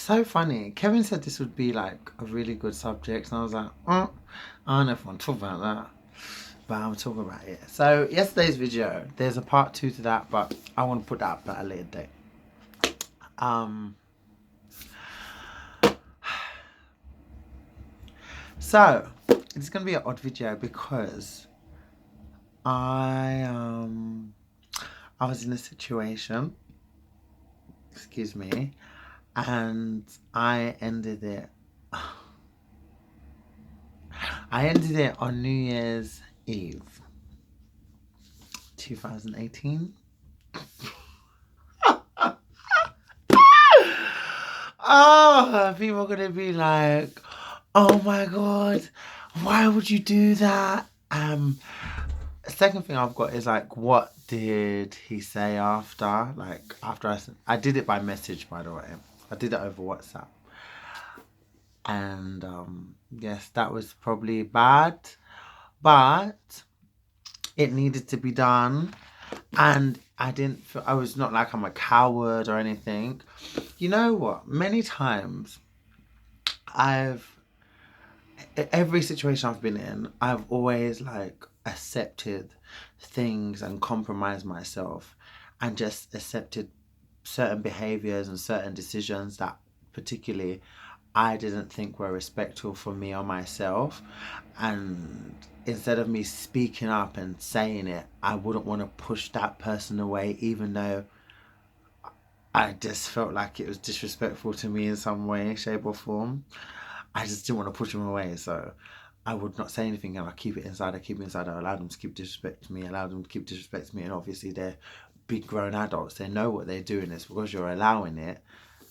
so funny. Kevin said this would be like a really good subject, and I was like, oh, I don't want to talk about that, but I'm talking about it. So yesterday's video, there's a part two to that, but I want to put that up at a later date. So it's gonna be an odd video because I was in a situation, excuse me, and I ended it. I ended it on New Year's Eve, 2018. Oh, people are gonna be like, "Oh my God, why would you do that?" Second thing I've got is like, what did he say after? Like after I did it by message, by the way. I did it over WhatsApp, and yes, that was probably bad, but it needed to be done. And I didn't feel, I was not like I'm a coward or anything. You know what? Many times every situation I've been in, I've always like accepted things and compromised myself and just accepted certain behaviors and certain decisions that particularly I didn't think were respectful for me or myself. And instead of me speaking up and saying it, I wouldn't want to push that person away, even though I just felt like it was disrespectful to me in some way, shape, or form. I just didn't want to push them away, so I would not say anything and I keep it inside. I keep it inside. I allow them to keep disrespecting me. Allow them to keep disrespecting me, and obviously they're big grown adults. They know what they're doing. It's because you're allowing it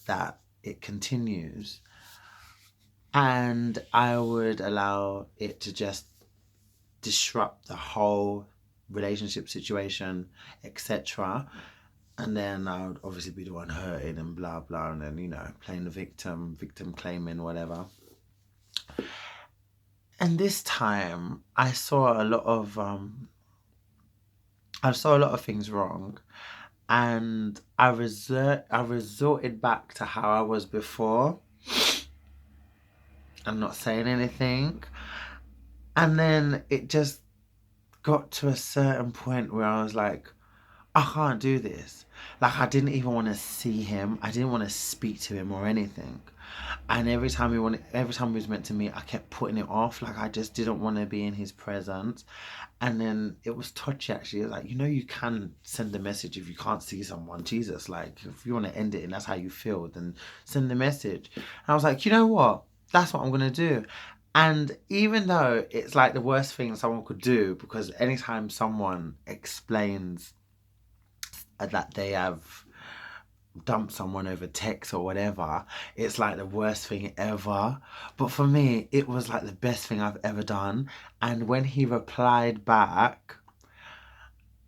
that it continues. And I would allow it to just disrupt the whole relationship situation, etc. And then I would obviously be the one hurting and blah blah, and then playing the victim claiming whatever. And this time I saw a lot of things wrong, and I resorted back to how I was before. I'm not saying anything. And then it just got to a certain point where I was like, I can't do this. Like, I didn't even want to see him. I didn't want to speak to him or anything. And every time he was meant to meet, I kept putting it off. Like, I just didn't want to be in his presence. And then it was touchy, actually. It was like, you can send a message if you can't see someone. Jesus, like, if you want to end it and that's how you feel, then send the message. And I was like, you know what? That's what I'm going to do. And even though it's like the worst thing someone could do, because anytime someone explains that they have dumped someone over text or whatever, it's like the worst thing ever. But for me, it was like the best thing I've ever done. And when he replied back,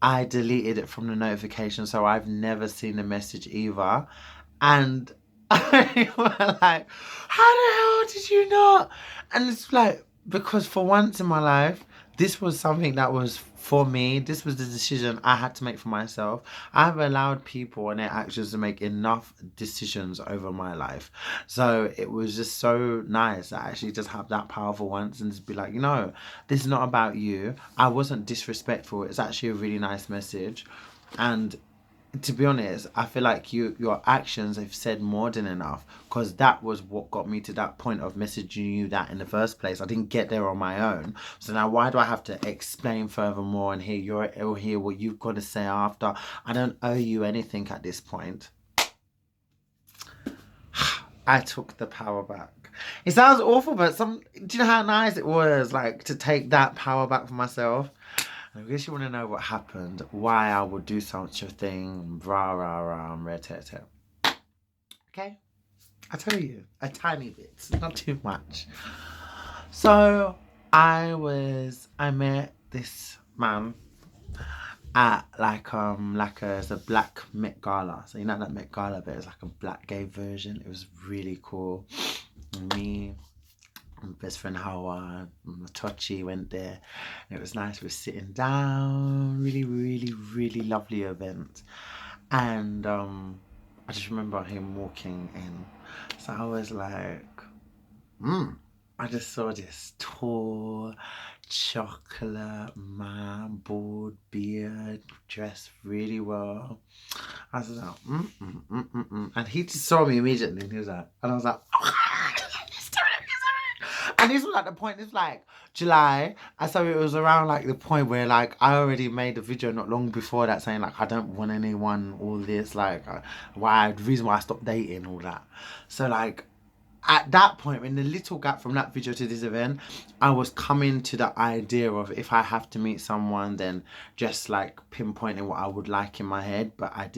I deleted it from the notification, so I've never seen the message either. And I was like, how the hell did you not? And it's like, because for once in my life, this was something that was for me. This was the decision I had to make for myself. I've allowed people and their actions to make enough decisions over my life. So it was just so nice to actually just have that powerful once and just be like, this is not about you. I wasn't disrespectful. It's actually a really nice message. And to be honest, I feel like your actions have said more than enough, because that was what got me to that point of messaging you that in the first place. I didn't get there on my own. So now why do I have to explain furthermore and hear what you've got to say after? I don't owe you anything at this point. I took the power back. It sounds awful, but do you know how nice it was, like, to take that power back for myself? I guess you want to know what happened, why I would do such a thing, rah, rah, rah, red, okay? I'll tell you a tiny bit, not too much. So I met this man at it's a black Met Gala. So that Met Gala, but it's like a black gay version. It was really cool. Me, my best friend Hawa, Matochi went there, and it was nice. We were sitting down, really, really, really lovely event. And I just remember him walking in, So I was like, mm. I just saw this tall, chocolate man, bald beard, dressed really well. I was like, and he just saw me immediately, and he was like, and I was like, oh, and this was at the point, it's like July, and so it was around like the point where like I already made a video not long before that saying like I don't want anyone, all this, like why the reason why I stopped dating, all that. So like at that point, in the little gap from that video to this event, I was coming to the idea of if I have to meet someone, then just like pinpointing what I would like in my head, but I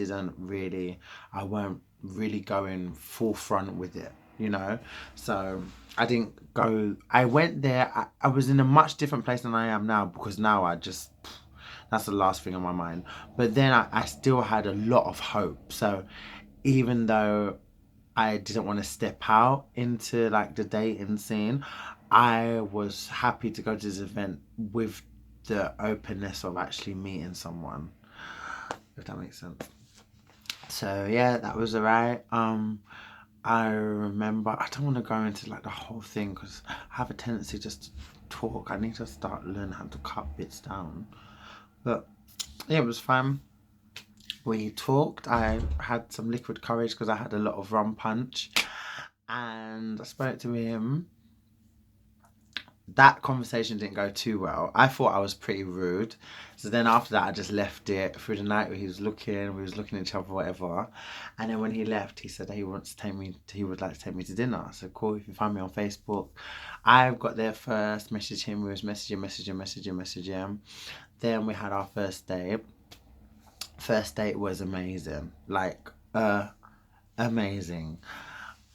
weren't really going full front with it, you know? So I didn't go, I went there, I was in a much different place than I am now because now that's the last thing on my mind. But then I still had a lot of hope. So even though I didn't want to step out into like the dating scene, I was happy to go to this event with the openness of actually meeting someone, if that makes sense. So yeah, that was alright. I remember, I don't want to go into like the whole thing because I have a tendency just to talk. I need to start learning how to cut bits down. But yeah, it was fun. We talked. I had some liquid courage because I had a lot of rum punch. And I spoke to him. That conversation didn't go too well. I thought I was pretty rude. So then after that, I just left it through the night where he was looking, we was looking at each other, whatever. And then when he left, he said he would like to take me to dinner. So cool, if you find me on Facebook. I got there first, messaged him, we was messaging. Then we had our first date. First date was amazing. Like, amazing.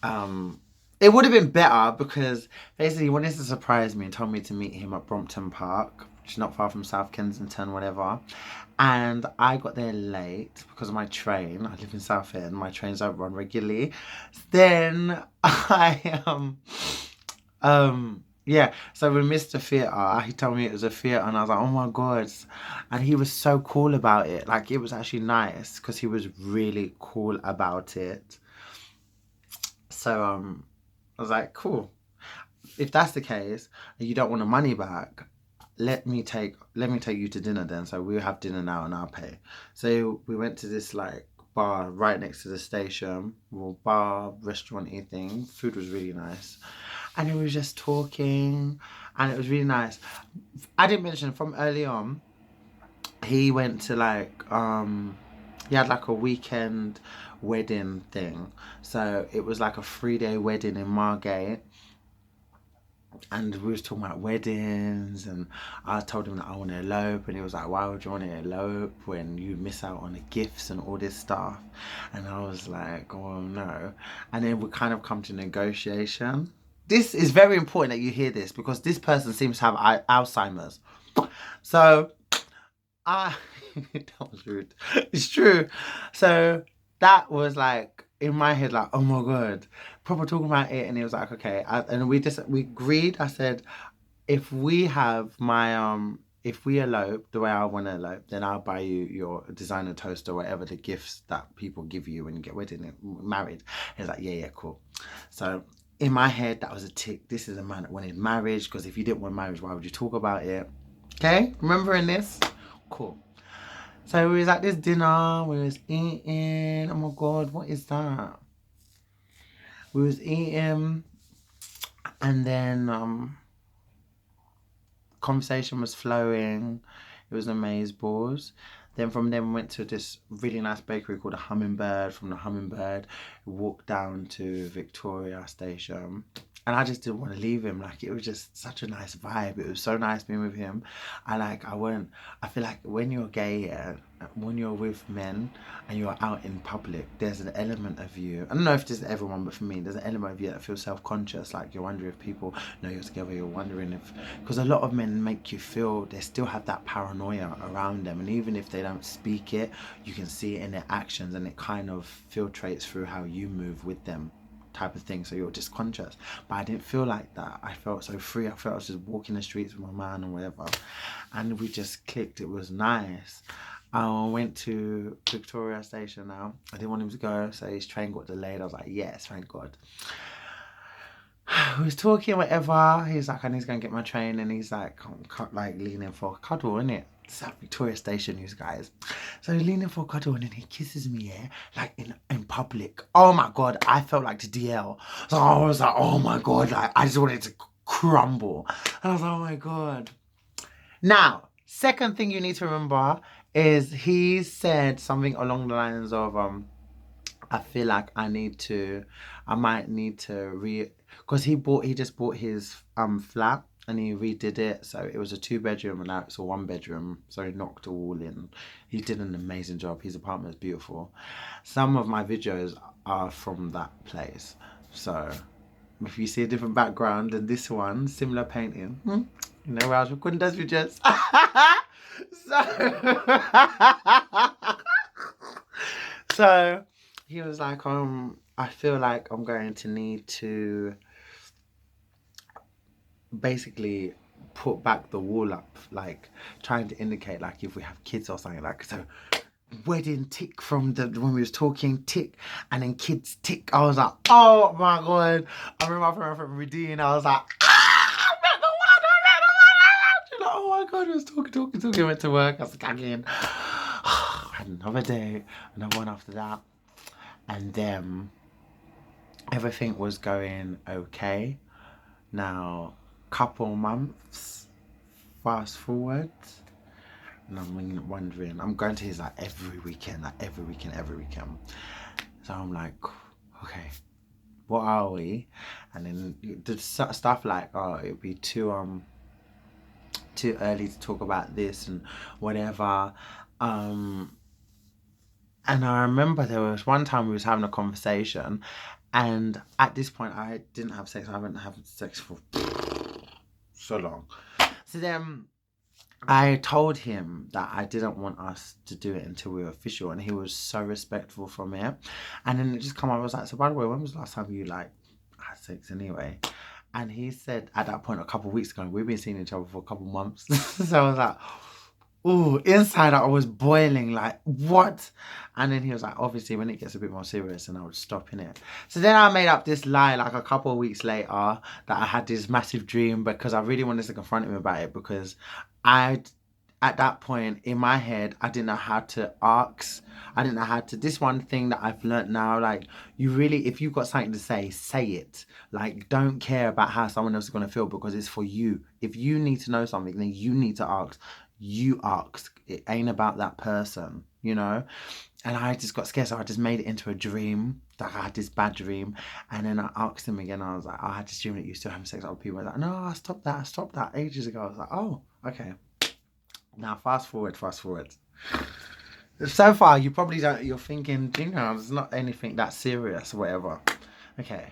Um, it would have been better because basically he wanted to surprise me and told me to meet him at Brompton Park, which is not far from South Kensington, whatever. And I got there late because of my train. I live in Southend. My trains don't run regularly. Then yeah. So we missed the theatre. He told me it was a theatre, and I was like, oh my god. And he was so cool about it. Like it was actually nice because he was really cool about it. So I was like, cool. If that's the case, and you don't want the money back, let me take you to dinner then. So we'll have dinner now and I'll pay. So we went to this like bar right next to the station, well, bar, restaurant-y thing. Food was really nice. And we were just talking and it was really nice. I didn't mention from early on, he went to like he had like a weekend wedding thing. So it was like a 3-day wedding in Margate. And we was talking about weddings, and I told him that I want to elope, and he was like, why would you want to elope when you miss out on the gifts and all this stuff? And I was like, oh no. And then we kind of come to negotiation. This is very important that you hear this because this person seems to have Alzheimer's. So I that was rude. It's true. So that was like in my head, like, oh my god, proper talking about it, and he was like, okay, and we agreed. I said, if we elope the way I want to elope, then I'll buy you your designer toaster, whatever the gifts that people give you when you get married. He's like, yeah, cool. So in my head, that was a tick. This is a man that wanted marriage because if you didn't want marriage, why would you talk about it? Okay, remembering this? Cool. So we was at this dinner, we was eating. Oh my god, what is that? We was eating, and then conversation was flowing. It was amazeballs. Then from there we went to this really nice bakery called the Hummingbird. From the Hummingbird, we walked down to Victoria Station. And I just didn't want to leave him. Like it was just such a nice vibe. It was so nice being with him. I feel like when you're gay, when you're with men and you're out in public, there's an element of you. I don't know if this is everyone, but for me, there's an element of you that feels self-conscious. Like you're wondering if people know you're together. You're wondering if, because a lot of men make you feel they still have that paranoia around them, and even if they don't speak it, you can see it in their actions, and it kind of filtrates through how you move with them, type of thing. So you're just conscious, but I didn't feel like that. I felt so free. I felt I was just walking the streets with my man and whatever, and we just clicked. It was nice. I went to Victoria Station now. I didn't want him to go, so his train got delayed. I was like, yes, thank God. We was talking, whatever. He's like, I need to go and get my train, and he's like, like leaning for a cuddle, innit? It's at Victoria Station, you guys. So he's leaning for a cuddle, and then he kisses me, yeah, like in public. Oh my God, I felt like the DL. So I was like, oh my God, like I just wanted to crumble. I was like, oh my God. Now, second thing you need to remember is he said something along the lines of I feel like I might need to because he just bought his flat and he redid it, so it was a 2 bedroom and now it's a 1 bedroom, so he knocked it all in. He did an amazing job. His apartment is beautiful. Some of my videos are from that place, so if you see a different background than this one, similar painting, you know where I was recording those videos. so so he was like, I feel like I'm going to need to basically put back the wall up, like trying to indicate like if we have kids or something, like so wedding tick from the when we was talking tick and then kids tick. I was like, oh my God. I remember my friend Redine, I was like, oh my God, I was talking, went to work, I was gagging. Had another day, another one after that. And then everything was going okay. Now, couple months, fast forward, and I'm wondering, I'm going to his like every weekend. So I'm like, okay, what are we? And then the stuff like, oh, it'd be too early to talk about this and whatever. And I remember there was one time we was having a conversation, and at this point I didn't have sex. I haven't had sex for so long. So then I told him that I didn't want us to do it until we were official, and he was so respectful from it. And then it just come up, I was like, so by the way, when was the last time you like had sex anyway? And he said at that point a couple of weeks ago, we've been seeing each other for a couple of months. So I was like, ooh, inside I was boiling, like, what? And then he was like, obviously, when it gets a bit more serious, and I would stop in it. So then I made up this lie, like, a couple of weeks later, that I had this massive dream, because I really wanted to confront him about it, because at that point, in my head, I didn't know how to ask. I didn't know how to, this one thing that I've learnt now, like, you really, if you've got something to say it. Like, don't care about how someone else is going to feel, because it's for you. If you need to know something, then you need to ask. You ask. It ain't about that person, you know? And I just got scared, so I just made it into a dream. Like, I had this bad dream, and then I asked him again. I was like, I had this dream that you still having sex with other people. I was like, no, I stopped that ages ago. I was like, oh, okay. Now fast forward. So far, you probably don't, you're thinking, you know, there's not anything that serious or whatever. Okay,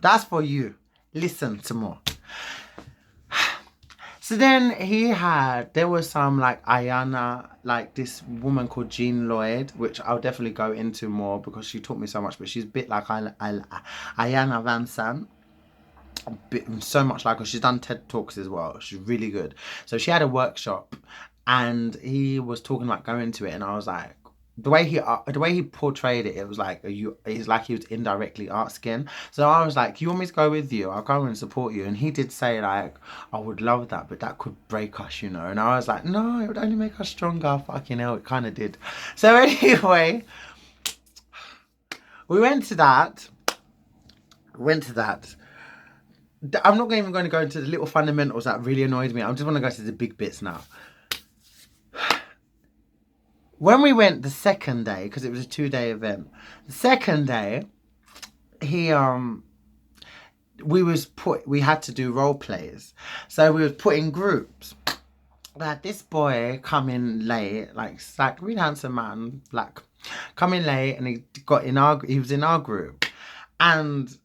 that's for you. Listen to more. So then there was some like Ayana, like this woman called Jean Lloyd, which I'll definitely go into more because she taught me so much, but she's a bit like Ayana Van Sant. So much like her. She's done TED Talks as well. She's really good. So she had a workshop and he was talking about going to it, and I was like, the way he portrayed it, it was like it's like he was indirectly asking. So I was like, you want me to go with you? I'll go and support you. And he did say like, I would love that, but that could break us, you know. And I was like, no, it would only make us stronger. Fucking hell, it kind of did. So anyway, we went to that. I'm not even going to go into the little fundamentals that really annoyed me. I just want to go to the big bits now. When we went the second day, because it was a 2-day event, the second day, we had to do role plays. So we was put in groups. We had this boy come in late, like really handsome man, black, come in late, and he was in our group. And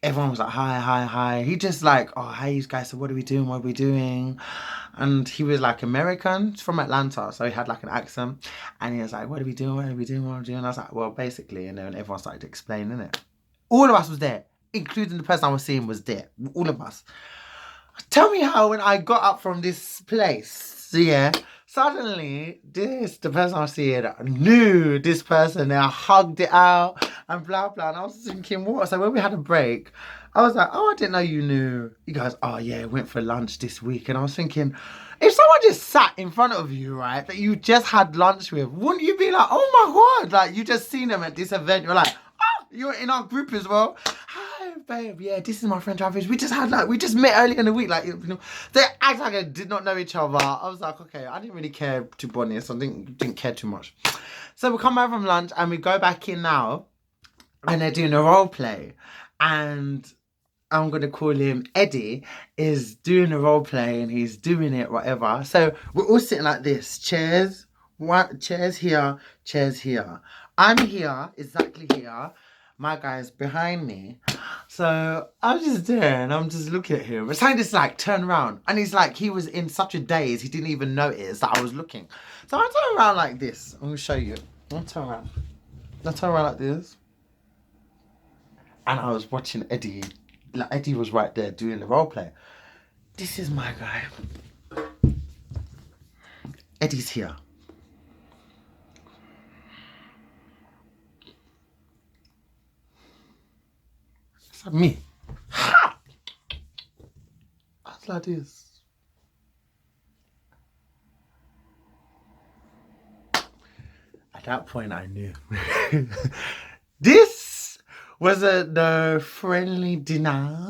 everyone was like, hi. He just like, oh, hey, you guys, so what are we doing? And he was like American, from Atlanta, so he had like an accent. And he was like, what are we doing? And I was like, well, basically, and then everyone started explaining it. All of us was there, including the person I was seeing was there. All of us. Tell me how when I got up from this place, yeah, Suddenly, the person I was seeing knew this person. And I hugged it out and blah, blah. And I was thinking, what? So when we had a break, I was like, oh, I didn't know you knew. He goes, oh, yeah, went for lunch this week. And I was thinking, if someone just sat in front of you, right, that you just had lunch with, wouldn't you be like, oh my God, like you just seen them at this event. You're like, oh, you're in our group as well. Hi, babe. Yeah, this is my friend Travis. We just met earlier in the week. Like, you know, they act like I did not know each other. I was like, okay, I didn't really care to be honest. I didn't care too much. So we come back from lunch and we go back in now, and they're doing a role play, and I'm going to call him Eddie, is doing a role play and he's doing it, whatever. So we're all sitting like this. Chairs here, chairs here. I'm here, exactly here. My guy's behind me. So I'm just there and I'm just looking at him. It's like this, like, turn around. And he's like, he was in such a daze, he didn't even notice that I was looking. So I turn around like this. I'm going to show you. I turn around like this. And I was watching Eddie. Like, Eddie was right there doing the role play. This is my guy. Eddie's here. It's like me. Ha! I was like this. At that point, I knew. This was the friendly dinner.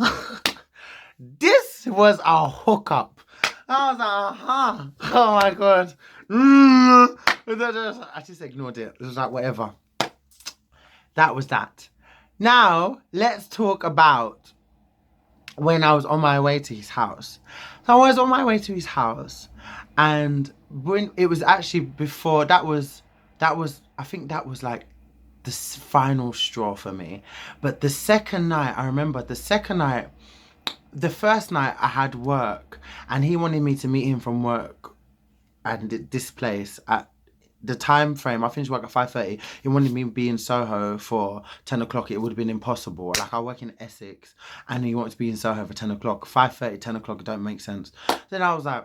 This was a hookup. I was like, oh my God. I just ignored it. It was like, whatever. That was that. Now, let's talk about when I was on my way to his house. So I was on my way to his house, and when it was actually before, that was, I think that was like the final straw for me. But the second night, I remember the first night I had work, and he wanted me to meet him from work and this place at the time frame. I finished work at 5:30. He wanted me to be in Soho for 10 o'clock. It would have been impossible. Like, I work in Essex and he wanted to be in Soho for 10 o'clock. 5:30, 10 o'clock, it don't make sense. Then I was like,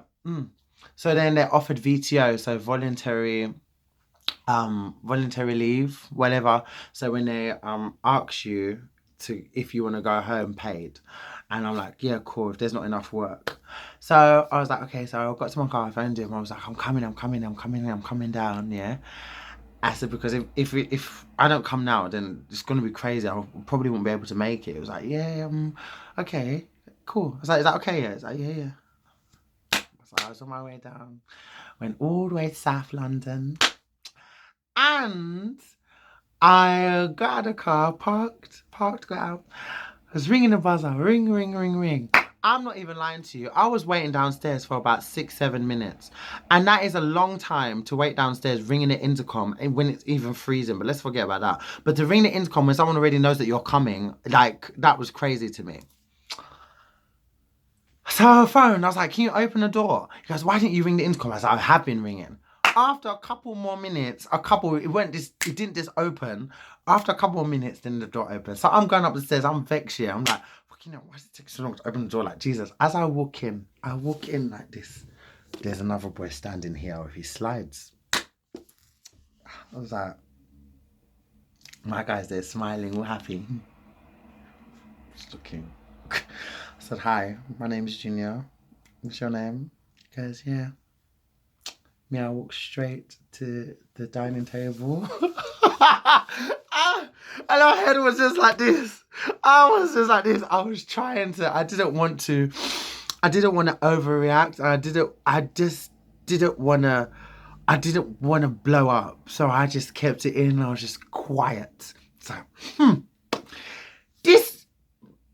So then they offered VTO, so voluntary leave, whatever. So when they ask you to, if you want to go home paid, and I'm like, yeah, cool, if there's not enough work. So I was like, okay. So I got to my car, I phoned him, I was like, I'm coming down, yeah. I said, because if I don't come now, then it's gonna be crazy. I probably won't be able to make it. It was like, yeah, okay, cool. I was like, is that okay? Yeah. It's like, yeah. So I was on my way down, went all the way to South London, and I got out of the car, parked, got out. I was ringing the buzzer, ring. I'm not even lying to you. I was waiting downstairs for about 6-7 minutes. And that is a long time to wait downstairs ringing the intercom when it's even freezing. But let's forget about that. But to ring the intercom when someone already knows that you're coming, like, that was crazy to me. So I phoned. I was like, can you open the door? He goes, why didn't you ring the intercom? I was like, I have been ringing. After a couple more minutes, it didn't just open. After a couple more minutes, then the door opened. So I'm going up the stairs. I'm vexed here. I'm like, fucking hell, why does it take so long to open the door? Like, Jesus. As I walk in like this. There's another boy standing here with his slides. I was like, my guy's there smiling, all happy. Just looking. I said, hi, my name's Junior. What's your name? He goes, yeah. I walked straight to the dining table. And my head was just like this. I was trying to, I didn't want to overreact. I didn't want to blow up. So I just kept it in. I was just quiet. So, this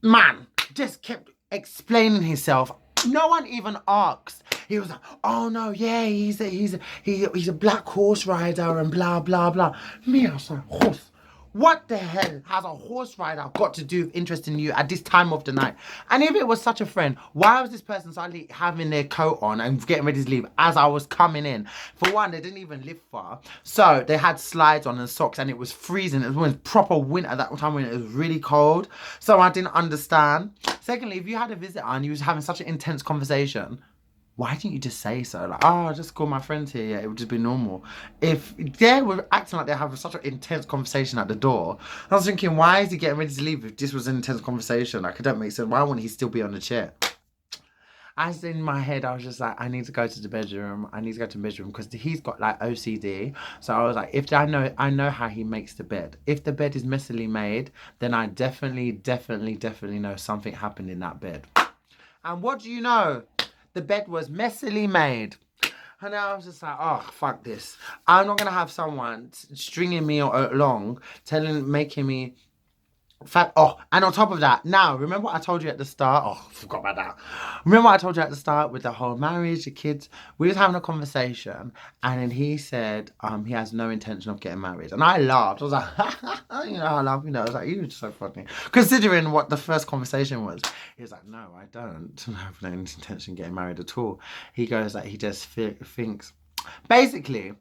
man just kept explaining himself. No one even asked. He was like, oh no, yeah, he's a black horse rider and blah, blah, blah. Me, I was like, horse? What the hell has a horse rider got to do with interest in you at this time of the night? And if it was such a friend, why was this person suddenly having their coat on and getting ready to leave as I was coming in? For one, they didn't even live far. So they had slides on and socks, and it was freezing. It was proper winter at that time when it was really cold. So I didn't understand. Secondly, if you had a visitor and you was having such an intense conversation, why didn't you just say so? Like, oh, I'll just call my friends here. Yeah, it would just be normal. If they were acting like they're having such an intense conversation at the door, I was thinking, why is he getting ready to leave if this was an intense conversation? Like, it don't make sense. Why wouldn't he still be on the chair? As in my head, I was just like, I need to go to the bedroom. I need to go to the bedroom because he's got like OCD. So I was like, if I know how he makes the bed. If the bed is messily made, then I definitely know something happened in that bed. And what do you know? The bed was messily made. And I was just like, oh, fuck this. I'm not going to have someone stringing me along, making me fat. Oh, and on top of that, now, remember what I told you at the start? Oh, I forgot about that. Remember what I told you at the start with the whole marriage, the kids? We was having a conversation, and then he said he has no intention of getting married. And I laughed. I was like, I laughed, I was like, you're just so funny. Considering what the first conversation was. He was like, no, I don't have no intention of getting married at all. He goes like, he just thinks. Basically,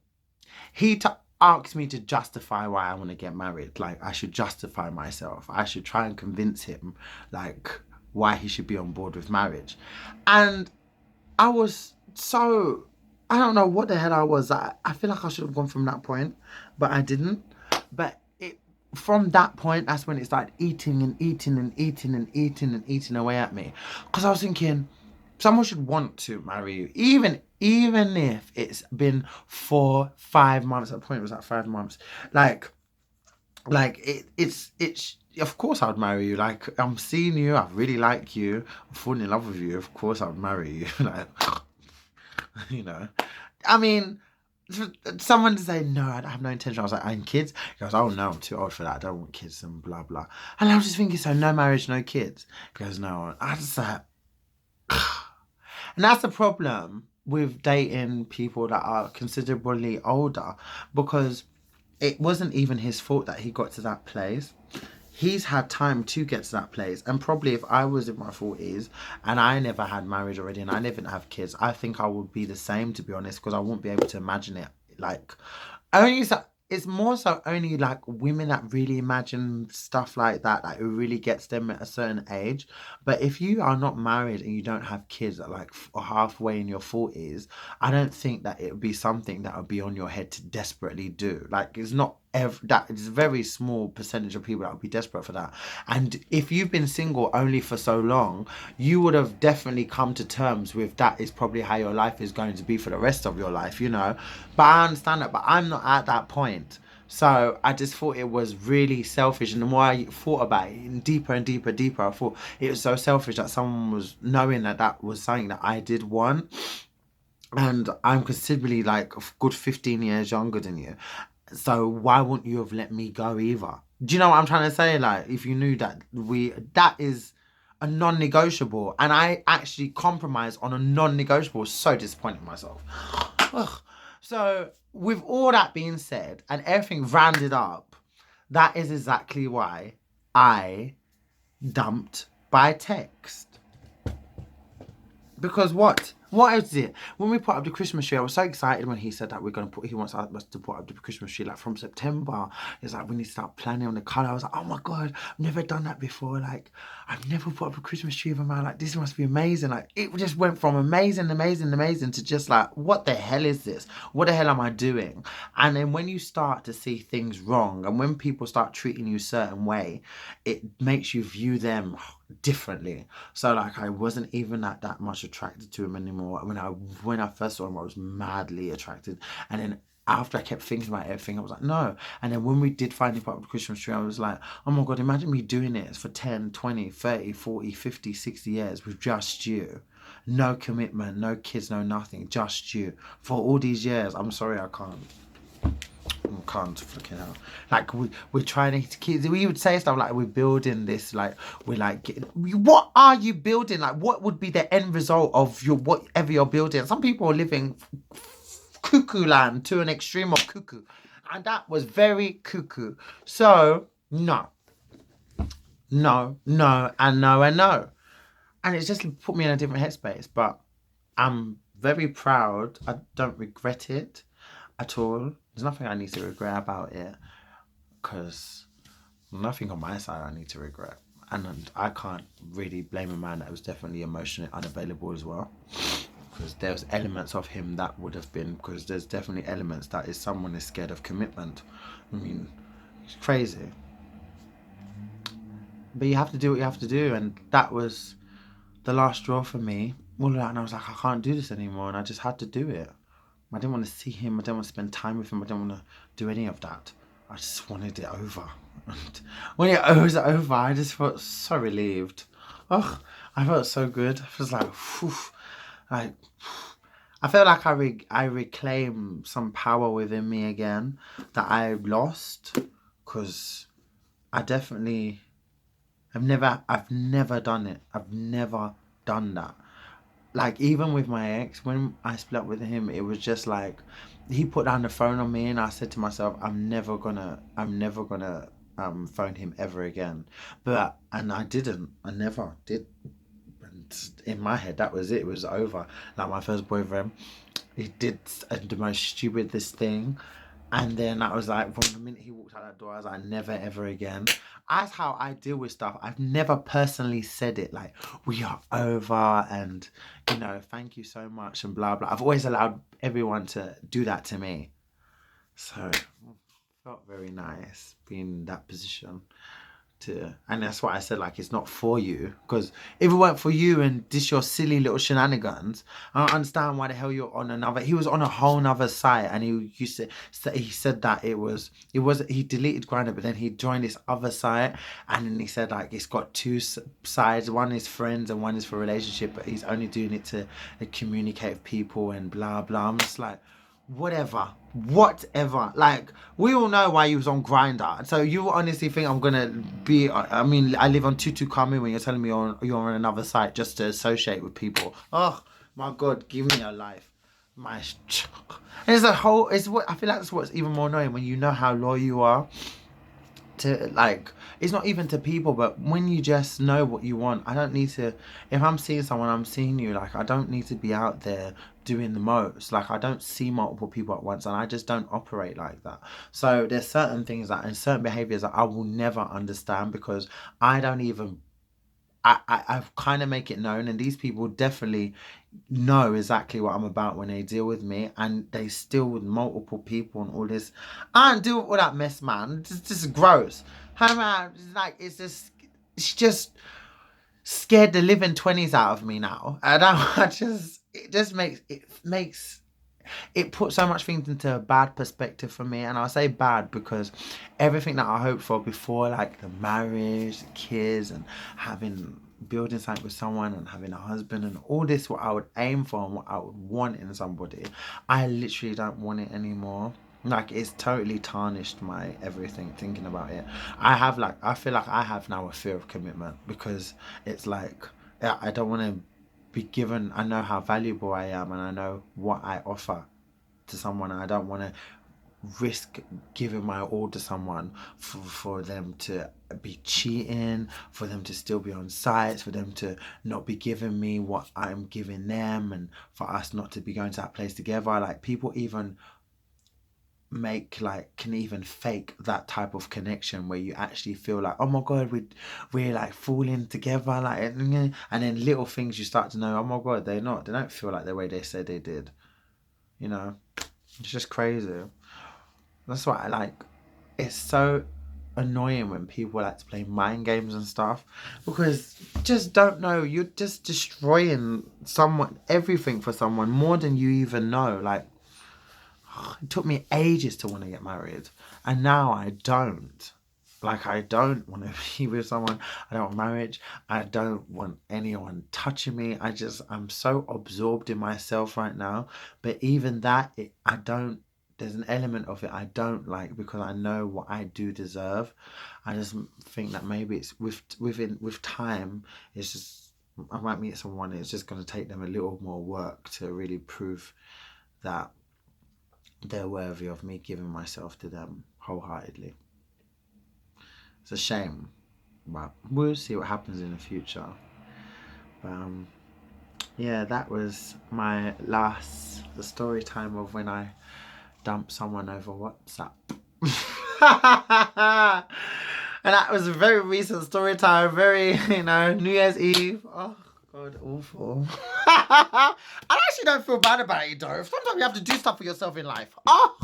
he asked me to justify why I want to get married. Like, I should justify myself. I should try and convince him, like, why he should be on board with marriage. And I was so, I don't know what the hell I was. I feel like I should have gone from that point, but I didn't. But from that point, that's when it started eating away at me. Because I was thinking, someone should want to marry you, even if it's been 4-5 months. At the point it was like 5 months. Like it's of course I would marry you. Like, I'm seeing you, I really like you, I'm falling in love with you. Of course I would marry you. Like, you know, I mean, someone to say no, I have no intention. I was like, and kids? He goes, oh no, I'm too old for that. I don't want kids and blah blah. And I was just thinking, so no marriage, no kids? He goes, no. I just like. And that's the problem with dating people that are considerably older, because it wasn't even his fault that he got to that place. He's had time to get to that place. And probably if I was in my 40s and I never had marriage already and I never have kids, I think I would be the same, to be honest, because I wouldn't be able to imagine it. Like, only so, it's more so only like women that really imagine stuff like that, like it really gets them at a certain age. But if you are not married and you don't have kids at like halfway in your 40s, I don't think that it would be something that would be on your head to desperately do. Like, it's not that, it's a very small percentage of people that would be desperate for that. And if you've been single only for so long, you would have definitely come to terms with that is probably how your life is going to be for the rest of your life, you know. But I understand that, but I'm not at that point. So I just thought it was really selfish. And the more I thought about it, deeper and deeper, I thought it was so selfish that someone was knowing that that was something that I did want. And I'm considerably like a good 15 years younger than you. So why wouldn't you have let me go either? Do you know what I'm trying to say? Like, if you knew that that is a non-negotiable, and I actually compromised on a non-negotiable, so disappointed in myself. Ugh. So with all that being said and everything rounded up, that is exactly why I dumped by text. Because what? What is it? When we put up the Christmas tree, I was so excited when he said that he wants us to put up the Christmas tree, like from September. It's like, we need to start planning on the colour. I was like, oh my God, I've never done that before. Like, I've never put up a Christmas tree with man. Like, this must be amazing. Like, it just went from amazing to just like, what the hell is this? What the hell am I doing? And then when you start to see things wrong, and when people start treating you a certain way, it makes you view them differently. So like, I wasn't even that much attracted to him anymore. When I first saw him, I was madly attracted, and then after I kept thinking about everything, I was like, no. And then when we did finally put up the Christmas tree, I was like, oh my God, imagine me doing it for 10, 20, 30, 40, 50, 60 years with just you. No commitment, no kids, no nothing, just you. For all these years, I'm sorry, I can't fucking hell. Like, we're trying to keep, we would say stuff like, we're building this, like, we're like, what are you building? Like, what would be the end result of your whatever you're building? Some people are living cuckoo land to an extreme of cuckoo, and that was very cuckoo. So no, and no, and no, and it's just put me in a different headspace. But I'm very proud. I don't regret it at all. There's nothing I need to regret about it, because nothing on my side I need to regret. And I can't really blame a man that was definitely emotionally unavailable as well. because there's elements of him that would have been, because there's definitely elements that is someone is scared of commitment. I mean, it's crazy. But you have to do what you have to do, and that was the last straw for me. All of that, and I was like, I can't do this anymore, and I just had to do it. I didn't want to see him. I didn't want to spend time with him. I didn't want to do any of that. I just wanted it over. And when it was over, I just felt so relieved. Oh, I felt so good. I was like, whew, like I felt like I reclaimed some power within me again that I lost, because I definitely I've never done it. I've never done that. Like, even with my ex, when I split up with him, it was just like he put down the phone on me, and I said to myself, I'm never gonna phone him ever again. And I never did. And in my head, that was it. It was over. Like, my first boyfriend, he did the most stupidest thing. And then I was like, from the minute he walked out that door, I was like, never ever again. That's how I deal with stuff. I've never personally said it like, we are over, and, thank you so much, and blah blah. I've always allowed everyone to do that to me. So it felt very nice being in that position. And that's why I said, like, it's not for you, because if it weren't for you and this your silly little shenanigans, I don't understand why the hell you're on another. He was on a whole nother site, and he said that he deleted Grindr, but then he joined this other site, and then he said, like, it's got two sides, one is friends and one is for relationship, but he's only doing it to communicate with people and blah blah. I'm just like, whatever. Like, we all know why you was on Grindr. So you honestly think I'm gonna be? I mean, I live on Tutu Kami when you're telling me you're on another site just to associate with people. Oh my God, give me a life. It's a whole. It's what I feel like. That's what's even more annoying, when you know how loyal you are to, like, it's not even to people, but when you just know what you want. I don't need to, if I'm seeing someone, I'm seeing you. Like, I don't need to be out there doing the most. Like, I don't see multiple people at once, and I just don't operate like that. So there's certain things that, and certain behaviors that I will never understand, because I don't even, I've kind of make it known, and these people definitely know exactly what I'm about when they deal with me, and they still with multiple people and all this. I don't deal with all that mess, man. It's just gross. How man, it's just scared the living 20s out of me now. And it just makes it puts so much things into a bad perspective for me. And I'll say bad because everything that I hoped for before, like the marriage, the kids, and building something with someone and having a husband and all this, what I would aim for and what I would want in somebody, I literally don't want it anymore. Like, it's totally tarnished my everything thinking about it. I feel like I have now a fear of commitment, because it's like, I don't want to be given, I know how valuable I am, and I know what I offer to someone, and I don't want to risk giving my all to someone for them to be cheating, for them to still be on sites, for them to not be giving me what I'm giving them, and for us not to be going to that place together. Like, people even can even fake that type of connection where you actually feel like, oh my God, we're like falling together, like, and then little things you start to know, oh my God, they don't feel like the way they said they did. It's just crazy. That's why it's so annoying when people like to play mind games and stuff, because just don't know, you're just destroying everything for someone more than you even know. Like, it took me ages to want to get married, and now I don't. Like, I don't want to be with someone. I don't want marriage. I don't want anyone touching me. I'm so absorbed in myself right now. But even that, there's an element of it I don't like, because I know what I do deserve. I just think that maybe it's with time, it's just, I might meet someone, it's just going to take them a little more work to really prove that they're worthy of me giving myself to them wholeheartedly. It's a shame, but we'll see what happens in the future. Yeah, that was the story time of when I dumped someone over WhatsApp. And that was a very recent story time, very, New Year's Eve. Oh God, awful. I actually don't feel bad about it though. Sometimes you have to do stuff for yourself in life. Oh.